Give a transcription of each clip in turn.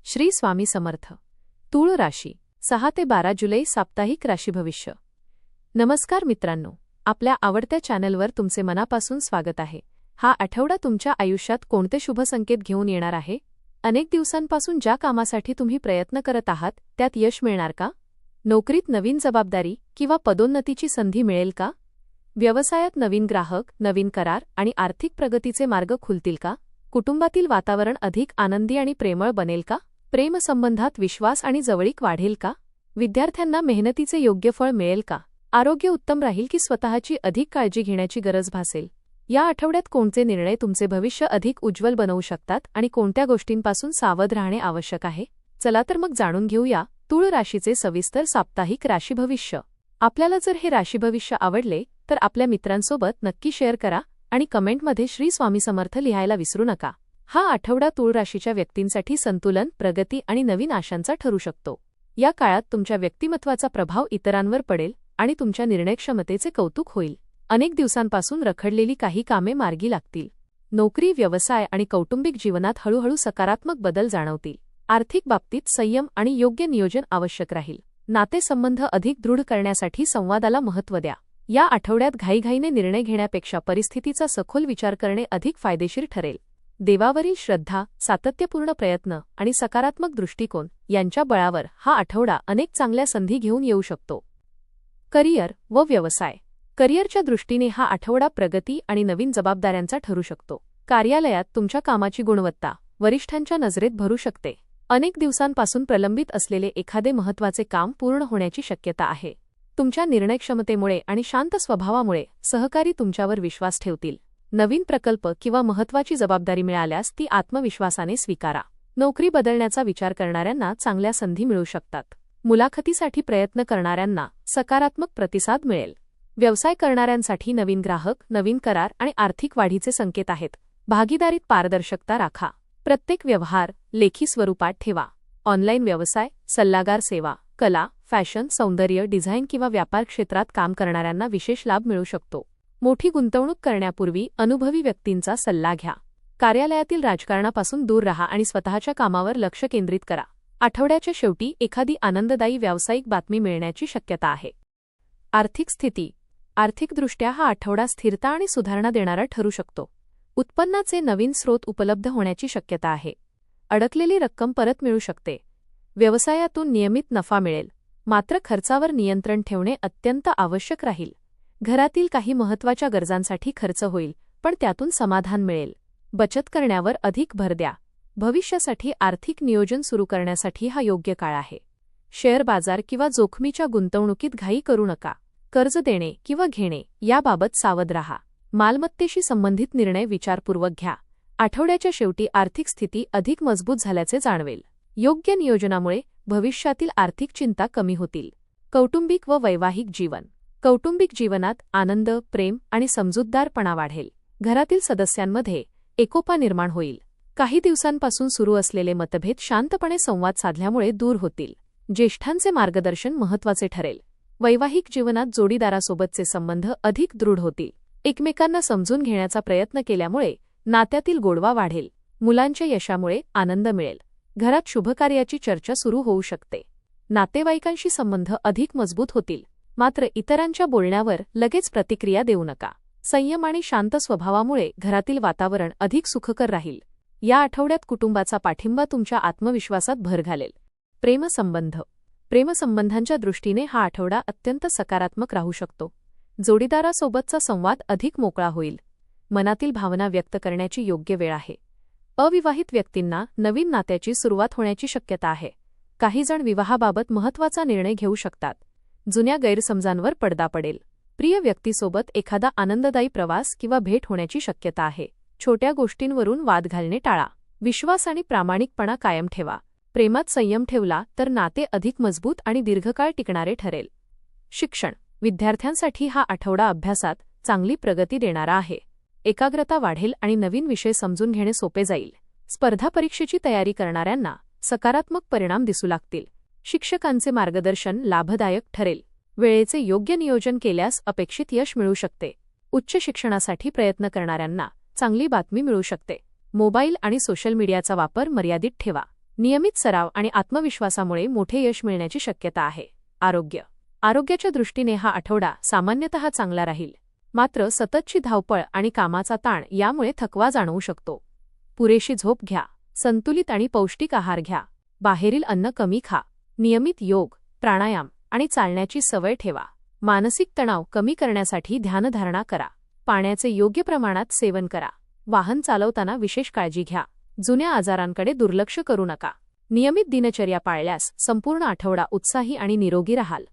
श्री स्वामी समर्थ. तूळ राशी 6 ते 12 जुलै साप्ताहिक राशी भविष्य. नमस्कार मित्रांनो, आपल्या आवडत्या चॅनलवर तुमचे मनापासून स्वागत आहे. हा आठवडा तुमच्या आयुष्यात कोणते शुभ संकेत घेऊन येणार आहे? अनेक दिवसांपासून ज्या कामासाठी तुम्ही प्रयत्न करत आहात त्यात यश मिळणार का? नोकरीत नवीन जबाबदारी किंवा पदोन्नतीची संधी मिळेल का? व्यवसायात नवीन ग्राहक, नवीन करार आणि आर्थिक प्रगतीचे मार्ग खुलतील का? कुटुंबातील वातावरण अधिक आनंदी आणि प्रेमळ बनेल का? प्रेमसंबंधात विश्वास आणि जवळीक वाढेल का? विद्यार्थ्यांना मेहनतीचे योग्य फळ मिळेल का? आरोग्य उत्तम राहील की स्वतःची अधिक काळजी घेण्याची गरज भासेल? या आठवड्यात कोणते निर्णय तुमचे भविष्य अधिक उज्ज्वल बनवू शकतात आणि कोणत्या गोष्टींपासून सावध राहणे आवश्यक आहे? चला तर मग जाणून घेऊया तूळ राशीचे सविस्तर साप्ताहिक राशी भविष्य. आपल्याला जर हे राशी भविष्य आवडले तर आपल्या मित्रांसोबत नक्की शेअर करा आणि कमेंटमध्ये श्री स्वामी समर्थ लिहायला विसरू नका. हा आठवडा तूळ राशीच्या व्यक्तींसाठी संतुलन, प्रगती आणि नवीन आशांचा ठरू शकतो. या काळात तुमच्या व्यक्तिमत्वाचा प्रभाव इतरांवर पडेल आणि तुमच्या निर्णयक्षमतेचे कौतुक होईल. अनेक दिवसांपासून रखडलेली काही कामे मार्गी लागतील. नोकरी, व्यवसाय आणि कौटुंबिक जीवनात हळूहळू सकारात्मक बदल जाणवतील. आर्थिक बाबतीत संयम आणि योग्य नियोजन आवश्यक राहील. नातेसंबंध अधिक दृढ करण्यासाठी संवादाला महत्त्व द्या. या आठवड्यात घाईघाईने निर्णय घेण्यापेक्षा परिस्थितीचा सखोल विचार करणे अधिक फायदेशीर ठरेल. देवावरील श्रद्धा, सातत्यपूर्ण प्रयत्न आणि सकारात्मक दृष्टिकोन यांच्या बळावर हा आठवडा अनेक चांगल्या संधी घेऊन येऊ शकतो. करिअर व व्यवसाय. करिअरच्या दृष्टीने हा आठवडा प्रगती आणि नवीन जबाबदाऱ्यांचा ठरू शकतो. कार्यालयात तुमच्या कामाची गुणवत्ता वरिष्ठांच्या नजरेत भरू शकते. अनेक दिवसांपासून प्रलंबित असलेले एखादे महत्त्वाचे काम पूर्ण होण्याची शक्यता आहे. तुमच्या निर्णयक्षमतेमुळे आणि शांत स्वभावामुळे सहकारी तुमच्यावर विश्वास ठेवतील. नवीन प्रकल्प किंवा महत्त्वाची जबाबदारी मिळाल्यास ती आत्मविश्वासाने स्वीकारा. नोकरी बदलण्याचा विचार करणाऱ्यांना चांगल्या संधी मिळू शकतात. मुलाखतीसाठी प्रयत्न करणाऱ्यांना सकारात्मक प्रतिसाद मिळेल. व्यवसाय करणाऱ्यांसाठी नवीन ग्राहक, नवीन करार आणि आर्थिक वाढीचे संकेत आहेत. भागीदारीत पारदर्शकता राखा. प्रत्येक व्यवहार लेखी स्वरूपात ठेवा. ऑनलाईन व्यवसाय, सल्लागार सेवा, कला, फॅशन, सौंदर्य, डिझाईन किंवा व्यापार क्षेत्रात काम करणाऱ्यांना विशेष लाभ मिळू शकतो. मोठी गुंतवणूक करण्यापूर्वी अनुभवी व्यक्तींचा सल्ला घ्या. कार्यालयातील राजकारणापासून दूर राहा आणि स्वतःच्या कामावर लक्ष केंद्रित करा. आठवड्याच्या शेवटी एखादी आनंददायी व्यावसायिक बातमी मिळण्याची शक्यता आहे. आर्थिक स्थिती. आर्थिकदृष्ट्या हा आठवडा स्थिरता आणि सुधारणा देणारा ठरू शकतो. उत्पन्नाचे नवीन स्रोत उपलब्ध होण्याची शक्यता आहे. अडकलेली रक्कम परत मिळू शकते. व्यवसायातून नियमित नफा मिळेल, मात्र खर्चावर नियंत्रण ठेवणे अत्यंत आवश्यक राहील. घरातील काही महत्त्वाच्या गरजांसाठी खर्च होईल, पण त्यातून समाधान मिळेल. बचत करण्यावर अधिक भर द्या. भविष्यासाठी आर्थिक नियोजन सुरू करण्यासाठी हा योग्य काळ आहे. शेअर बाजार किंवा जोखमीच्या गुंतवणुकीत घाई करू नका. कर्ज देणे किंवा घेणे याबाबत सावध राहा. मालमत्तेशी संबंधित निर्णय विचारपूर्वक घ्या. आठवड्याच्या शेवटी आर्थिक स्थिती अधिक मजबूत झाल्याचे जाणवेल. योग्य नियोजनामुळे भविष्यातील आर्थिक चिंता कमी होतील. कौटुंबिक व वैवाहिक जीवन. कौटुंबिक जीवनात आनंद, प्रेम आणि समजूतदारपणा वाढेल. घरातील सदस्यांमध्ये एकोपा निर्माण होईल. काही दिवसांपासून सुरू असलेले मतभेद शांतपणे संवाद साधल्यामुळे दूर होतील. ज्येष्ठांचे मार्गदर्शन महत्त्वाचे ठरेल. वैवाहिक जीवनात जोडीदारासोबतचे संबंध अधिक दृढ होतील. एकमेकांना समजून घेण्याचा प्रयत्न केल्यामुळे नात्यातील गोडवा वाढेल. मुलांच्या यशामुळे आनंद मिळेल. घरात शुभकार्याची चर्चा सुरू होऊ शकते. नातेवाईकांशी संबंध अधिक मजबूत होतील, मात्र इतरांच्या बोलण्यावर लगेच प्रतिक्रिया देऊ नका. संयम आणि शांत स्वभावामुळे घरातील वातावरण अधिक सुखकर राहील. या आठवड्यात कुटुंबाचा पाठिंबा तुमच्या आत्मविश्वासात भर घालेल. प्रेमसंबंध. प्रेमसंबंधांच्या दृष्टीने हा आठवडा अत्यंत सकारात्मक राहू शकतो. जोडीदारासोबतचा संवाद अधिक मोकळा होईल. मनातील भावना व्यक्त करण्याची योग्य वेळ आहे. अविवाहित व्यक्तींना नवीन नात्याची सुरुवात होण्याची शक्यता आहे. काही जण विवाहाबाबत महत्त्वाचा निर्णय घेऊ शकतात. जुन्या गैरसमजांवर पडदा पडेल. प्रिय व्यक्तीसोबत एखादा आनंददायी प्रवास किंवा भेट होण्याची शक्यता आहे. छोट्या गोष्टींवरून वाद घालणे टाळा. विश्वास आणि प्रामाणिकपणा कायम ठेवा. प्रेमात संयम ठेवला तर नाते अधिक मजबूत आणि दीर्घकाळ टिकणारे ठरेल. शिक्षण. विद्यार्थ्यांसाठी हा आठवडा अभ्यासात चांगली प्रगती देणारा आहे. एकाग्रता वाढेल आणि नवीन विषय समजून घेणे सोपे जाईल. स्पर्धा परीक्षेची तयारी करणाऱ्यांना सकारात्मक परिणाम दिसू लागतील. शिक्षकांचे मार्गदर्शन लाभदायक ठरेल. वेळेचे योग्य नियोजन केल्यास अपेक्षित यश मिळू शकते. उच्च शिक्षणासाठी प्रयत्न करणाऱ्यांना चांगली बातमी मिळू शकते. मोबाईल आणि सोशल मीडियाचा वापर मर्यादित ठेवा. नियमित सराव आणि आत्मविश्वासामुळे मोठे यश मिळण्याची शक्यता आहे. आरोग्याच्या दृष्टीने हा आठवडा सामान्यतः चांगला राहील. मात्र सततची धावपळ आणि कामाचा ताण यामुळे थकवा जाणवू शकतो. पुरेशी झोप घ्या, संतुलित आणि पौष्टिक आहार घ्या, बाहेरील अन्न कमी खा, नियमित योग, प्राणायाम आणि चालण्याची सवय ठेवा. मानसिक तणाव कमी करण्यासाठी ध्यानधारणा करा. पाण्याचे योग्य प्रमाणात सेवन करा. वाहन चालवताना विशेष काळजी घ्या. जुन्या आजारांकडे दुर्लक्ष करू नका. नियमित दिनचर्या पाळल्यास संपूर्ण आठवडा उत्साही आणि निरोगी राहाल.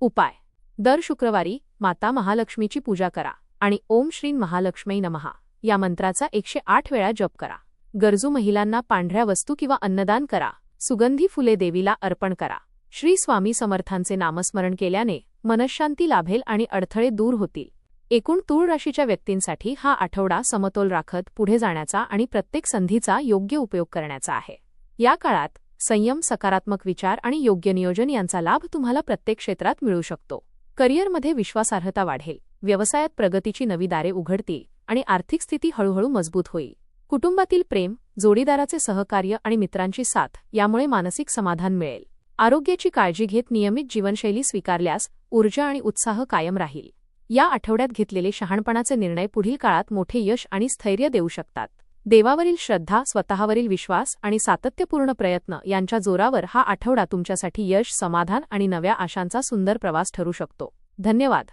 उपाय: दर शुक्रवारी माता महालक्ष्मीची पूजा करा आणि ओम श्रीं महालक्ष्मी नमः या मंत्राचा 108 वेळा जप करा. गरजू महिलांना पांढऱ्या वस्तू किंवा अन्नदान करा. सुगंधी फुले देवीला अर्पण करा. श्री स्वामी समर्थांचे नामस्मरण केल्याने मनःशांती लाभेल आणि अडथळे दूर होतील. एकूण तूळ राशीच्या व्यक्तींसाठी हा आठवडा समतोल राखत पुढे जाण्याचा आणि प्रत्येक संधीचा योग्य उपयोग करण्याचा आहे. या काळात संयम, सकारात्मक विचार आणि योग्य नियोजन यांचा लाभ तुम्हाला प्रत्येक क्षेत्रात मिळू शकतो. करिअरमध्ये विश्वासार्हता वाढेल, व्यवसायात प्रगतीची नवी दारे उघडतील आणि आर्थिक स्थिती हळूहळू मजबूत होईल. कुटुंबातील प्रेम, जोडीदाराचे सहकार्य आणि मित्रांची साथ यामुळे मानसिक समाधान मिळेल. आरोग्याची काळजी घेत नियमित जीवनशैली स्वीकारल्यास ऊर्जा आणि उत्साह कायम राहील. या आठवड्यात घेतलेले शहाणपणाचे निर्णय पुढील काळात मोठे यश आणि स्थैर्य देऊ शकतात. देवावरील श्रद्धा, स्वतःवरील विश्वास आणि सातत्यपूर्ण प्रयत्न यांच्या जोरावर हा आठवडा तुमच्यासाठी यश, समाधान आणि नव्या आशांचा सुंदर प्रवास ठरू शकतो. धन्यवाद.